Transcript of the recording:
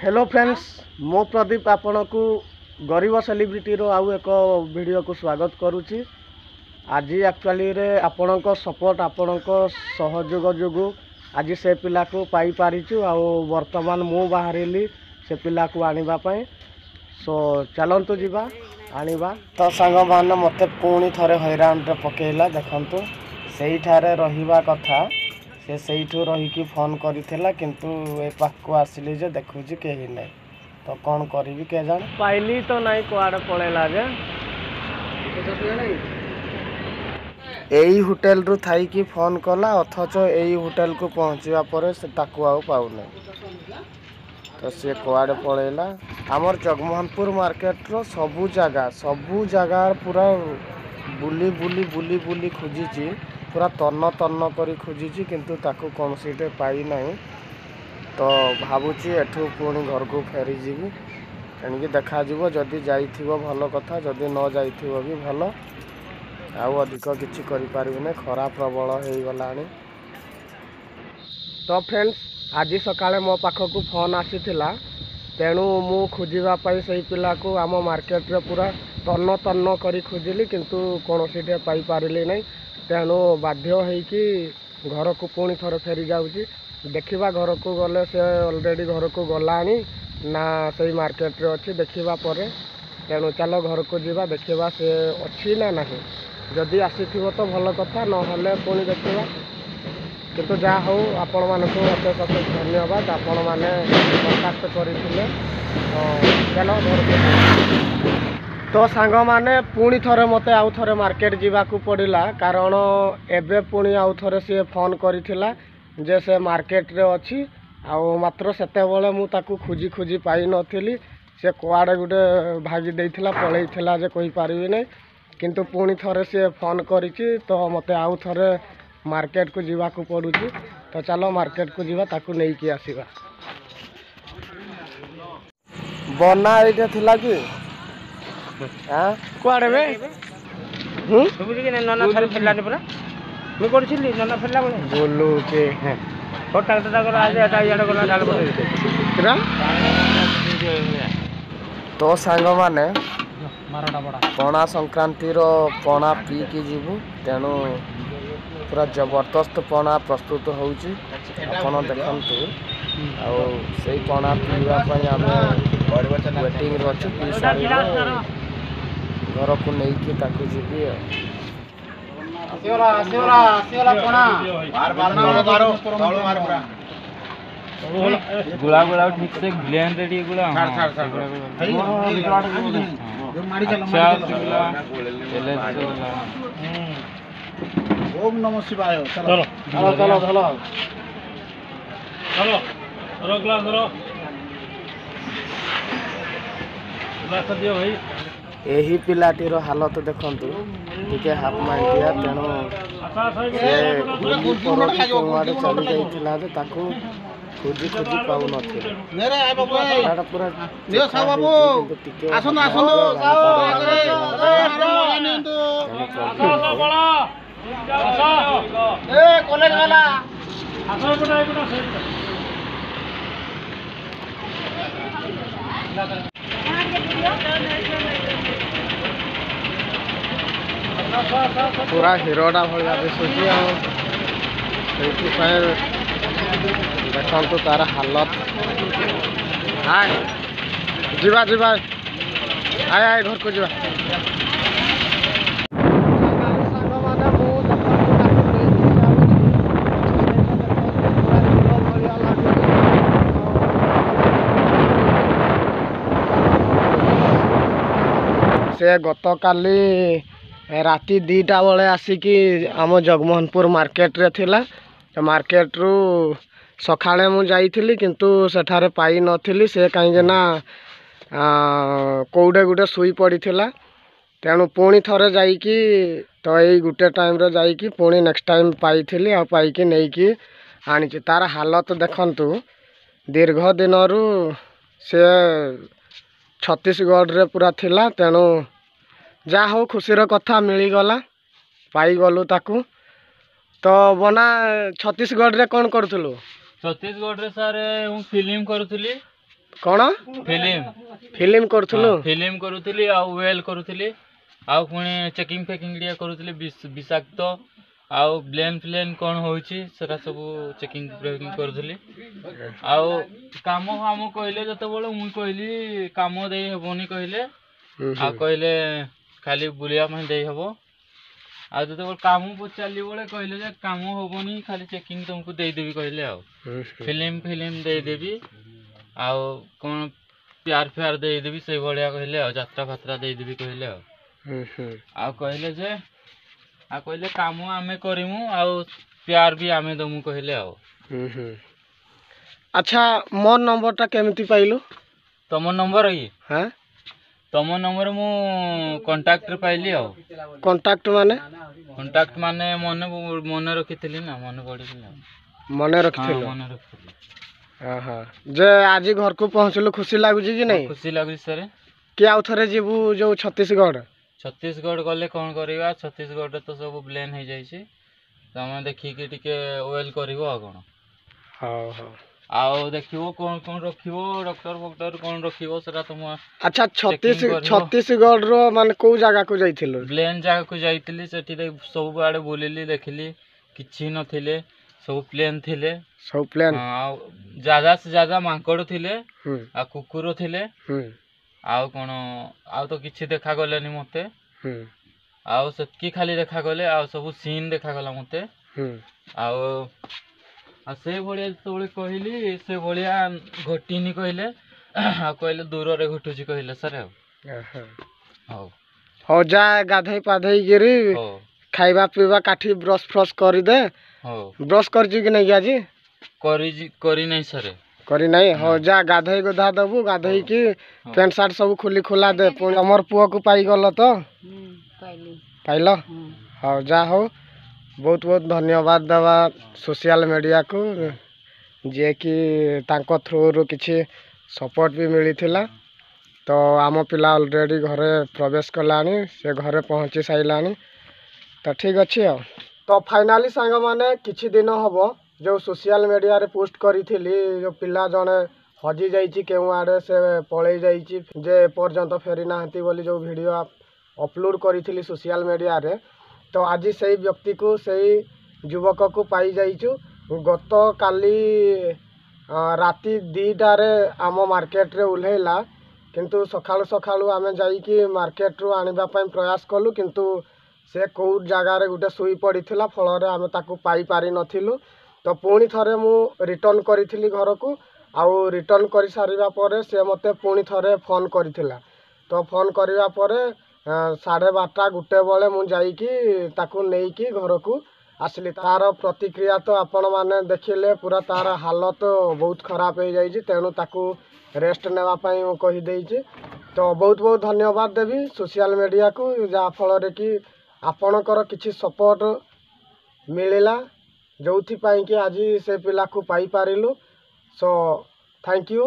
Hello friends मो प्रदीप आपण को गरीब सेलिब्रिटी रो आउ एक वीडियो को स्वागत करुच्ची। आज एक्चुअली रे आपण सपोर्ट आपण सहयोग जोगु आज से पिला को पाई पारिचु आ वर्तमान मु बाहरिली से पिला को आनिबा पई। सो चलंतु जीवा आनिबा। तो संग मान मते पुणी थरे हैरान रे पकेइला। देखंतु सेही ठारे रहिबा कथा से सहीठू रहीकि फोन करिथिला किंतु ए पाखको आसिली जे देखुची केही नै। तो कौन करी के जान पाइली तो नहीं कुआड़े पड़ेला जे एई होटल रु थाई कि फोन कला अथच एई होटल को पहुँचवा पर से ताकू आउ पाउनै। तो सी कुआड़े पड़ेला आमर जगमोहनपुर मार्केट रो सबू जगह पूरा बुली बुली बुली बुली खोजी पूरा तन्न तन्न करी खोजी किंतु ताकू कौन सीटे पाई नहीं। तो भावुची एठू पुणी घर को फेरी जीवी तेणिकी देखा जदि जाइथिबो भल कथा जदि न जाइथिबो भी भल आउ अधिक किछि करि पारिबिने खरा प्रबल हो गलानी। तो फ्रेंड्स आज सकाळे मो पाखकू फोन आसीथिला तेणु मु खोजिबा पई सही पिला को आम मार्केट रे पूरा तन्न तन्न करी खोजिली किंतु कोनोसीटे पाई पारिली नहीं। तेणु बाध्य होइकी घर को पुणी थोड़े फेरी जाऊँगी देखा घर को गले से ऑलरेडी घर को गलानी ना सही मार्केट रे अच्छी देखा पर तेणु चलो घर को जीवा देखा से अच्छी ना नहीं जदि आसी तो भल कथा ना पुणी देखा किंतु जहाँ हो आपण मानक अशेष अशेष धन्यवाद आपण मैंने कॉन्टाक्ट करते। चलो घर को तो सांग माने पुणी थरे मते आउ थरे मार्केट जीवाकू पड़िला कारण एबे पुणी आउ थरे सी फोन करिथिला जे से मार्केट रे अछि आउ मात्र सेते बेले मु ताकू खोजी खोजी पाई नथिली से कुआडे गुटे भागी देइथिला पळेइथिला जे कहि पारिबि नै किंतु पुणी थरे सी फोन करिछि तो मते आउ थरे मार्केट को जीवाकू पड़ुछि। तो चलो मार्केट को जीवा ताकू नै कि आसीबा। बना एटा थिला कि हां कुआडे बे सुबुजी के नना थरे फेलाने परा मैं करछिली नना फेला बोले बोलू के हैं फोटा टटा कर आज एटा याडा कोना डाल पड़े किरा। तो सांग माने मारडा बड़ा पणा संक्रांति रो पणा पी की जीवु तेणु पूरा जबरदस्त पणा प्रस्तुत होउची आपण देखंतु आ सेही पणा पीवा पई आमे वेटिंग रछु पी सारी घर को नहीं कि ताकू जीवी आसियोला पणा मारो पूरा गुला गुला ठीक से ग्लैंड रेडी गुला मारी चल ओम नमः शिवाय। चलो चलो चलो चलो चलो रो ग्लास रो ग्लास दियो भाई। यही पिलाटीर हालत देखंतु टिके हाफ माइंडिया तेणु कुआडे चली जाइथिला जे ताकू खोजी खोजी पाउ नथिले एटा पूरा नियो सा बाबू आसन आसन साओ आगरे नियंतु आसन बड़ा ए कॉलेज वाला आसन बड़ा एटा पूरा हिरोडा भाया दिशुची देखु तार हालत आए जीवा जीवा आए आए घर को जीवा। से गत काली राति 2टा बेले आसिकी आम जगमोहनपुर मार्केट रे थिला। तो मार्केट रु सखाळे मु जाइथिली किंतु सेठारे पाई नथिली से कहीं ना कोउडे गुटे सुई पड़ीथिला तेणु पुणी थरे जाइकी तो यही गुटे टाइम रे जाइकी पुणी नेक्स्ट टाइम पाइथिली आ पाइकी नेकी आनिछि। तार हालत देखंतु दीर्घ दिन रु से छत्तीसगढ़ रे पूरा थिला तेणु जा हो खुशीर कथा मिलीगला पाईगलु ताकू। तो बना छत्तीसगढ़ रे कौन करूथलु? छत्तीसगढ़ रे सर फिल्म करूथली कौन फिल्म करूँ फिल्म करूली आउ वेल करूली आउ पुणी चेकिंग फेकिंग टिके करूली विषाक्त आउ ब्लेन फ्लेन कौन होची सेटा सब चेकिंग फेकिंग करूली आउ काम फाम कहले जत मुई कहली काम दे हेबनी कहले आ कहले खाली बुलिया में दे हेबो आ जत काम पचारि बेले कहले जे काम हेबनी खाली चेकिंग तुमको दे देबी कहले आ फिल्म दे देबी आउ कौन प्यार फ्यार दे देबी से भलिया कहले आ यात्रा फात्रा दे देबी कहले आ कहले जे आ कहले काम आमे करिमु आ प्यार भी आमे दमु कहले आ अच्छा मोर नंबर टा केमिति पाइलु तम नंबर है हां तम नंबर मु कांटेक्ट रे पाइली आ कांटेक्ट माने मन रखिथिली ना मन पड़िथिला मन रखिथिलो मन रखिथिली हां जे आज घर को पहुंचलो खुशी लागु जी कि नहीं खुशी लागु सर कि आउ थरे जीवु जो छत्तीसगढ़ गले कौन करवा छत्तीसगढ़ तो सब ब्लेन हो जाइए तुम देखिकी टिके वेल कर कौन आउ देखो कौन कौन रखिबो डॉक्टर फॉक्टर कौन रखिबो सेटा तुम अच्छा छत्तीसगढ़ रो माने को जगह को जाइथिलो ब्लेन जगह को जाइतिली सेठी सब आड़े बुलिली देखिली किछि नथिले सब प्लेन थिले आ ज्यादा से ज्यादा मांकड़ थिले आ कुकुर थिले आउ कौन आउ तो किछि देखा गलेनी मते आउ सेतकी खाली देखा गले आउ सब सीन देखा गला मते आउ आ से भलिया तोळे कहली से भलिया घटिनी कहले आ कहले दूर रे घटुची कहले सर हाउ हो जा गाधई पाधई गिरी खाइबा पीबा काठी ब्रश फ्रश करी दे ब्रश कर जी कि नहीं आज करी नहीं सर करी नहीं हो जा गाधई गोधा दबु गाधई की पैंट शर्ट सब खुली खुला दे पुणी हमर पुआ को पाई गल तो पाइल हो जा हो बहुत बहुत धन्यवाद दवा सोशल मीडिया को जे कि तांको थ्रू रो किछि सपोर्ट भी मिली थिला तो आम पिला ऑलरेडी घरे प्रवेश कलानी से घरे पहुँची साइलानी तो ठीक अच्छे तो फाइनाली सांग माने किछि दिन हबो जो सोशल मीडिया रे पोस्ट करी थिली जो पिला जने हजी जाइछि केउ आड़े से पळै जाइछि जे पर्यंत फेरी नाहंती बोली जो वीडियो अपलोड करी थिली सोशल मीडिया रे तो आज से व्यक्ति को सही युवक को पाई जाइछु गत काली राति 2टारे आम मार्केट रे उल्हेला किंतु सखाळु सखाळु आमे जाइकी मार्केट रो आनिबा पई प्रयास कलु किंतु से कौ जगार गोटे शुई पड़ीला फल आम ताकू पाई पारि नथिलु तो पुणी थरे मु रिटर्न करी घर को आउ रिटर्न कर सारिबा परे से मते पुणी थरे फोन करिथिला तो फोन करिबा परे 12:30 गुटे बेले मु जाइकी ताकू नेइकी घर को आसली तार प्रतिक्रिया तो आपण माने देखिले पूरा तार हालत बहुत खराब हो जाइए तेणु ताकू रेस्ट नेवा पई मु कहि देइछि तो बहुत बहुत धन्यवाद देवी सोशल मीडिया को जा फल कि आपणकर किछि सपोर्ट मिलला जो कि आज से पिला को पाई पारिलु सो थैंक यू।